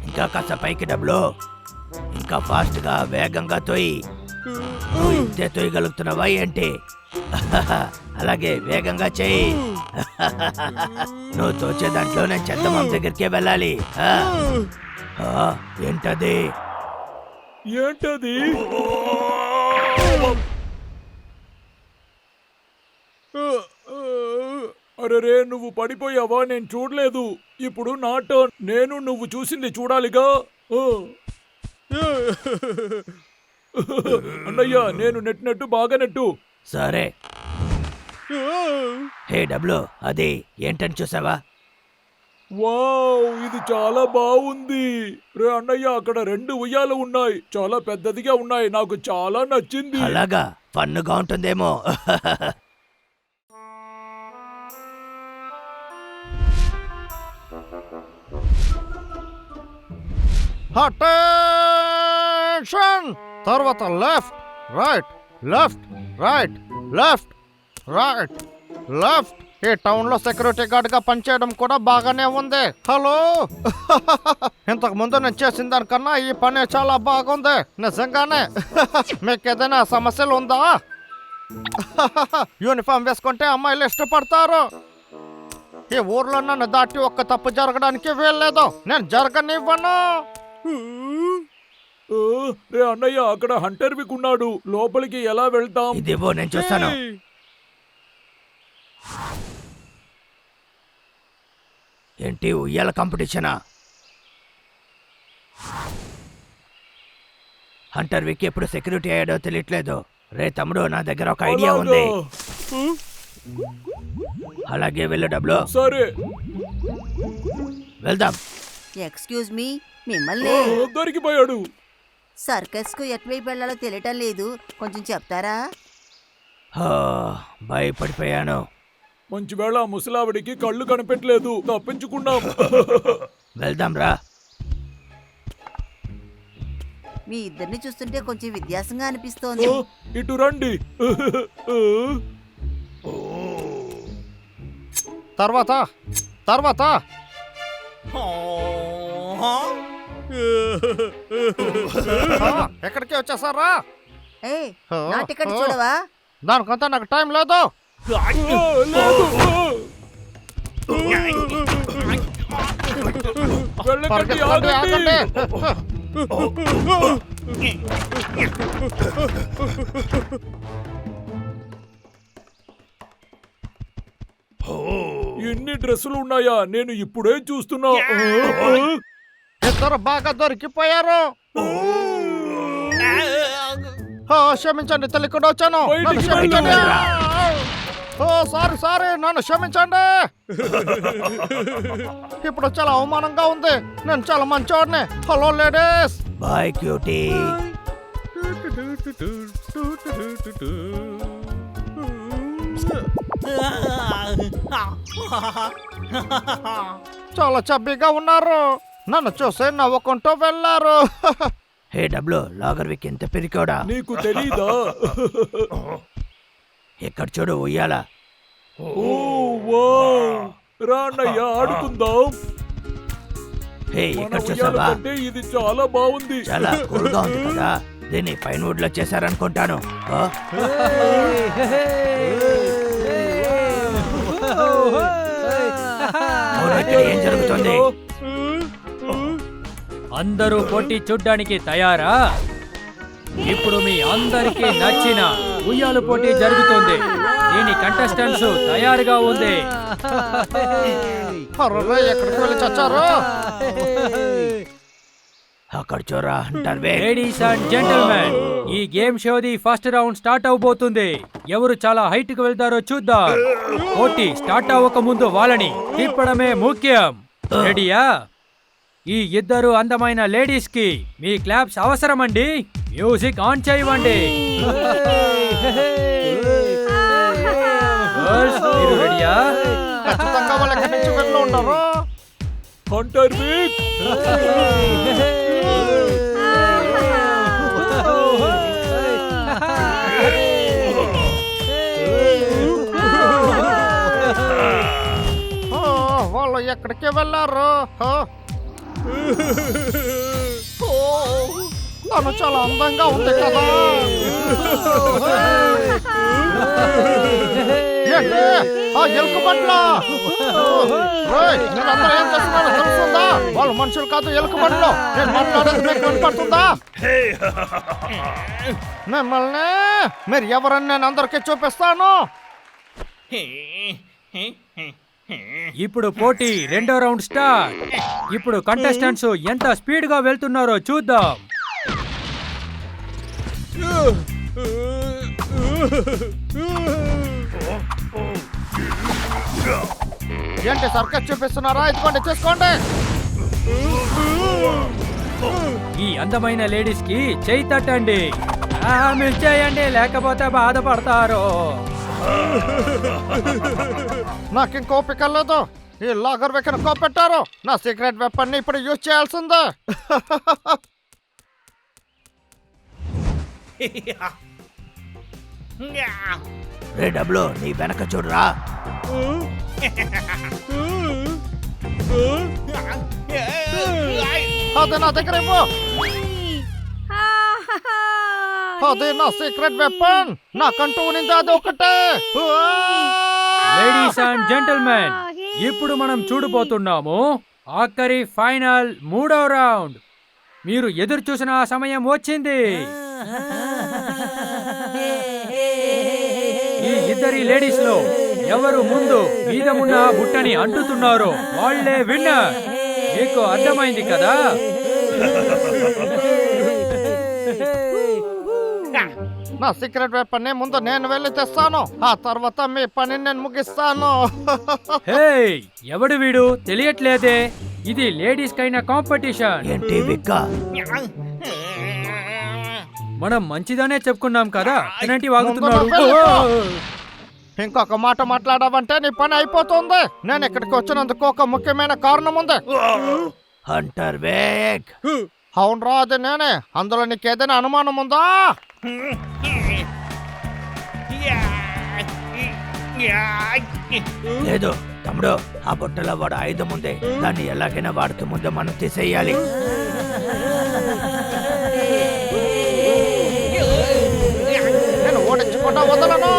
ఇంకా కాస్త పైకి డబ్బులు, ఇంకా ఫాస్ట్ గా వేగంగా తోయి. నువ్వు ఇంతే తోయగలుగుతున్నావా ఏంటి? అలాగే వేగంగా చెయ్యి. నువ్వు తోచే దాంట్లో నేను చందమామ దగ్గరికే వెళ్ళాలి. ఏంటది? ఏంటది? అరే, నువ్వు పడిపోయావా? నేను చూడలేదు. ఇప్పుడు నా టర్న్. నేను నువ్వు చూసింది చూడాలిగా. అన్నయ్య, నేను నెట్టు బాగా నెట్టు. సరే. హే డబ్లు, అది ఏంటని చూసావా? వావ్, ఇది చాలా బాగుంది. రే అన్నయ్య, అక్కడ 2 ఉయ్యాలు ఉన్నాయి. చాలా పెద్దదిగా ఉన్నాయి. నాకు చాలా నచ్చింది. అలాగా, ఫన్నుగా ఉంటుందేమో. అటెన్షన్! తర్వాత left right left right left right left. ఈ టౌన్ లో సెక్యూరిటీ గార్డ్ గా పనిచేయడం కూడా బాగానే ఉంది. హలో, ఇంతకు ముందు నేను చేసిన దానికన్నా ఈ పని చాలా బాగుంది నిజంగానే. మీకు ఏదైనా సమస్యలు ఉందా? యూనిఫామ్ వేసుకుంటే అమ్మాయిలు ఇష్టపడతారు. ఈ ఊర్లో నన్ను దాటి ఒక్క తప్పు జరగడానికి వీల్లేదు. నేను జరగనివ్వను. రే అన్నయ్య, అక్కడ హంటర్ విక్ ఉన్నాడు. లోపలికి ఎలా వెళ్తాం? ఇదిగో నేను చూస్తాను. ఏంటి ఉయ్యాల కాంపిటీషనా? హంటర్ విక్ ఎప్పుడు సెక్యూరిటీ అయ్యాడో తెలియట్లేదు. రే తమ్ముడు, నా దగ్గర ఒక ఐడియా ఉంది. అలాగే వెళ్ళు డబ్లు. సరే, వెళ్దాం. ఎక్స్క్యూజ్ మీ, మిమ్మల్ని. దొరికిపోయాడు. సర్కస్ కు ఎటువైపు వెళ్ళాలో తెలియటం లేదు, కొంచెం చెప్తారా? భయపడిపోయాను. మంచి వేళ ముసలావిడికి కళ్ళు కనిపెట్టలేదు. తప్పించుకున్నాం. వెళ్దాం రా. మీ ఇద్దరిని చూస్తుంటే కొంచెం వ్యత్యాసంగా అనిపిస్తోంది. ఇటు రండి. తర్వాత తర్వాత ఎక్కడికి వచ్చేసారా? ఏ, నా టికెట్ చూడవా? దానికంతా నాకు టైం లేదు. పరిగెత్తకండి, ఆగండి. ఎన్ని డ్రెస్సులు ఉన్నాయా? నేను ఇప్పుడే చూస్తున్నా. ఇద్దరు బాగా దొరికిపోయారు. క్షమించండి, తెలియకుండా వచ్చాను. నన్ను క్షమించండి. సారీ, నన్ను క్షమించండి. ఇప్పుడు చాలా అవమానంగా ఉంది. నేను చాలా మంచివాడిని. Hello ladies. Boy cutie. చాలా చబ్బీగా ఉన్నారు. నన్ను చూసి నవ్వుకుంటూ వెళ్ళారు. హే డబ్లు, లాగర్ విక్ ఎంత పెరికోడా? నీకు తెలీదా? ఇక్కడ చూడు ఉయ్యాల. రా అన్నయ్య, ఆడుకుందాం. హే, ఇక్కడ చూసావా? ఇది చాలా బాగుంది. చాలా కూల్గా ఉంది కదా. దీన్ని పైన్ వుడ్ లో చేశారనుకుంటాను. ఏం జరుగుతుంది? అందరూ పోటీ చూడ్డానికి తయారా? ఇప్పుడు మీ అందరికీ నచ్చిన ఉయ్యాల పోటీ జరుగుతుంది. దీని కంటెస్టెంట్స్ తయారుగా ఉంది. ఎక్కడికి వెళ్ళి చచ్చారు? అక్కడ చూరా అంటారు. లేడీస్ అండ్ జెంటిల్మెన్, ఈ గేమ్ షోది ఫస్ట్ రౌండ్ స్టార్ట్ అవబోతుంది. ఎవరు చాలా హైట్ కు వెళ్తారో చూద్దాం. పోటీ స్టార్ట్ అవ్వక ముందు వాళ్ళని తిప్పడమే ముఖ్యం. రెడీయా? ఈ ఇద్దరు అందమైన లేడీస్ కి మీ క్లాప్స్ అవసరమండి. మ్యూజిక్ ఆన్ చేయండి. మీరు రెడీయా? ఖచ్చితంగా వాళ్ళు ఎక్కడి నుంచి వెళ్ళి ఉంటారు. హంటర్ విక్, ఎక్కడికి వెళ్ళారు హ? తను చాలా అందంగా ఉంది కదా. ఏంటి? ఆ ఎలుకబండ్ల మీరందరూ ఏం చేస్తున్నారో తెలుస్తుందా? వాళ్ళు మనుషులు కాదు, ఎలుకబండ్లు. నేను మాట్లాడేది మీకు వినపడుతుందా? మిమ్మల్ని మీరు ఎవరని నేను అందరికీ చూపిస్తాను. ఇప్పుడు పోటీ రెండో రౌండ్ స్టార్ట్. ఇప్పుడు కంటెస్టెంట్స్ ఎంత స్పీడ్ గా వెళ్తున్నారో చూద్దాం. ఏంటి సర్కస్ చూపిస్తున్నారా? ఇదిగోండి, తీసుకోండి. ఈ అందమైన లేడీస్ కి చేయి తట్టండి. మిస్ చేయండి, లేకపోతే బాధపడతారు. నాకు ఇంకో ఓపిక లేదు. ఈ లాగర్ వెక్కన కోపెట్టారు. నా సీక్రెట్ వెపన్ ని ఇప్పుడు యూజ్ చేయాల్సిందే. రే డబ్లు, నీ వెనక చూడరా. అది నా దగ్గర ఇవ్వు. అది నా సీక్రెట్ వెపన్. నాకంటూ ఉన్నది అది ఒకటే. లేడీస్ అండ్ జెంటల్మెన్, ఇప్పుడు మనం చూడబోతున్నాము ఆఖరి ఫైనల్ మూడో రౌండ్. మీరు ఎదురు చూసిన ఆ సమయం వచ్చింది. ఈ ఇద్దరి లేడీస్ లో ఎవరు ముందు మీదమున్న బుట్టని అంటున్నారో వాళ్ళే విన్నర్. మీకు అర్థమైంది కదా? నా సీక్రెట్ వెపన్ ని ముందు నేను వెళ్ళి తెస్తాను. ఆ తర్వాత మీ పని నేను ముగిస్తాను. హే, ఎవడు వీడు తెలియట్లేదే. ఇది లేడీస్ కైనా కాంపిటీషన్. ఏంటి విక్క? మనం మంచిదనే చెప్పుకున్నాం కదా, ఇలాంటి ముందు వాగుతున్నాడు. నువ్వు వెళ్ళు. ఇంకొక మాట మాట్లాడావంటే నీ పని అయిపోతుంది. నేను ఇక్కడికి వచ్చినందుకు ఒక ముఖ్యమైన కారణం ఉంది. Hunter vague. అవునరా, అది నేనే. అందులో నీకేదైనా అనుమానం ఉందా? లేదు తమ్ముడు, ఆ బుట్టలో వాడు ఆయుధం ఉంది. దాన్ని ఎలాగైనా వాడికి ముందు మనం తీసేయాలి. నేను ఓడించకుండా వదలను.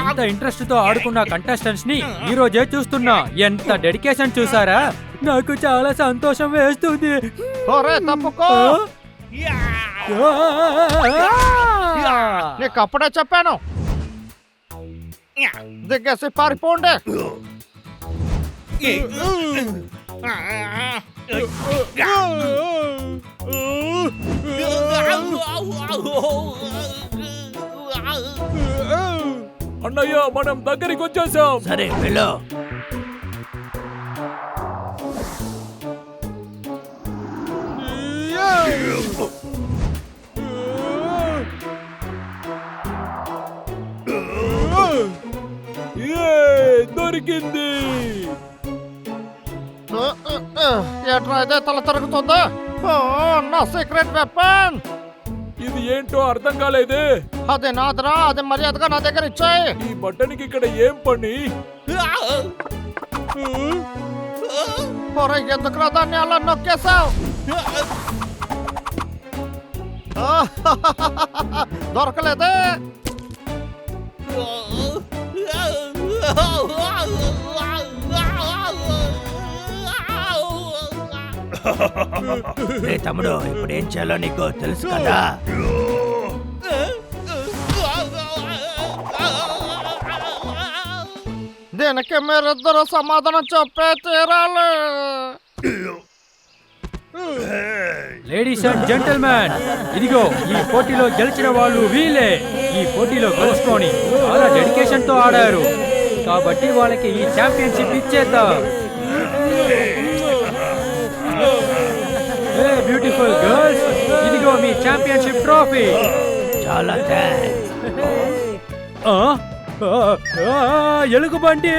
ఇంత ఇంట్రెస్ట్ తో ఆడుకున్న కంటెస్టెంట్స్ ని ఈ రోజే చూస్తున్నా. ఎంత డెడికేషన్ చూసారా? నాకు చాలా సంతోషం వేస్తుంది. ఒరే తప్పుకో. నీకు అప్పుడే చెప్పాను. దిగ్గేసి పారిపోండి. అన్నయ్య, మనం దగ్గరికి వచ్చేసాం. సరే వెళ్ళు. దొరికింది. ఏట్రా ఇదే తల తిరుగుతుందా? నా సీక్రెట్ వెపన్. ఇది ఏంటో అర్థం కాలేదే. అది నాదరా. అది మర్యాదగా నా దగ్గర ఇచ్చాయి. ఈ బట్టనికి ఇక్కడ ఏం పని? ఎందుకురా దాన్ని అలా నొక్కేశావు? దొరకలేదే. రే తమ్ముడు, ఇప్పుడు ఏం చేయాలో నీకు తెలుసు కదా. దీనికి మీరిద్దరు సమాధానం చెప్పే తీరాలి. లేడీస్ అండ్ జెంటల్మెన్, ఇదిగో ఈ పోటీలో గెలిచిన వాళ్ళు వీళ్ళే. ఈ పోటీలో గెలుచుకొని చాలా డెడికేషన్ తో ఆడారు కాబట్టి వాళ్ళకి ఈ ఛాంపియన్షిప్ ఇచ్చేద్దాం. బ్యూటిఫుల్ గర్ల్స్, ఇదిగో మీ ఛాంపియన్షిప్ ట్రోఫీ. చాలా థ్యాంక్స్. ఎలుగుబండి.